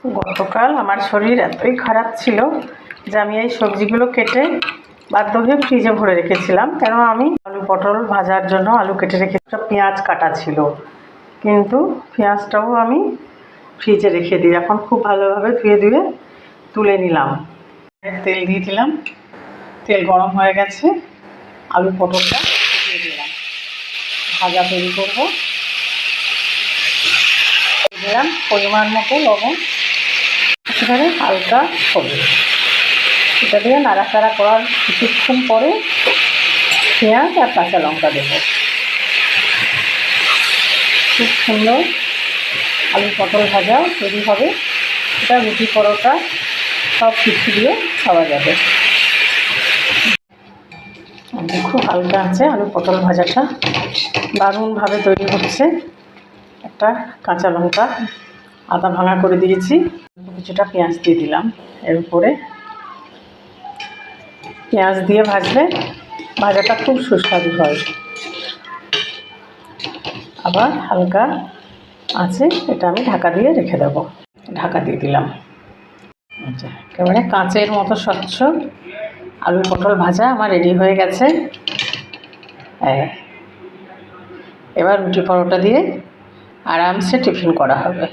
গতকাল আমার শরীর এতই খারাপ ছিল যে আমি এই সবজিগুলো কেটে বাধ্য হয়ে ফ্রিজে ভরে রেখেছিলাম। কেন আমি আলু পটল ভাজার জন্য আলু কেটে রেখে পেঁয়াজ কাটা ছিল, কিন্তু পেঁয়াজটাও আমি ফ্রিজে রেখে দিই। এখন খুব ভালোভাবে ধুয়ে তুলে নিলাম। তেল দিয়ে দিলাম, তেল গরম হয়ে গেছে, আলু পটলটা দিয়ে দিলাম, ভাজা তৈরি করবো। দিলাম পরিমাণ মতো লবণ, এখানে হালকা হলুদ। এটা দিয়ে নাড়াচাড়া করার কিছুক্ষণ পরে পেঁয়াজ আর কাঁচা লঙ্কা দেবো। খুব সুন্দর আলু পটল ভাজা তৈরি হবে। এটা রুটি পরোটা সব কিছু দিয়ে খাওয়া যাবে। খুব হালকা আছে আলু পটল ভাজাটা, দারুণভাবে তৈরি হচ্ছে। একটা কাঁচা লঙ্কা আদা ভাঙা করে দিয়েছি, কিছুটা পেঁয়াজ দিয়ে দিলাম। এর উপরে পেঁয়াজ দিয়ে ভাজলে ভাজাটা খুব সুস্বাদু হয়। আবার হালকা আছে, এটা আমি ঢাকা দিয়ে রেখে দেবো। ঢাকা দিয়ে দিলাম। আচ্ছা, একেবারে কাঁচের মতো স্বচ্ছ আলু পটল ভাজা আমার রেডি হয়ে গেছে। এবার রুটি পরোটা দিয়ে আরামসে টিফিন করা হবে।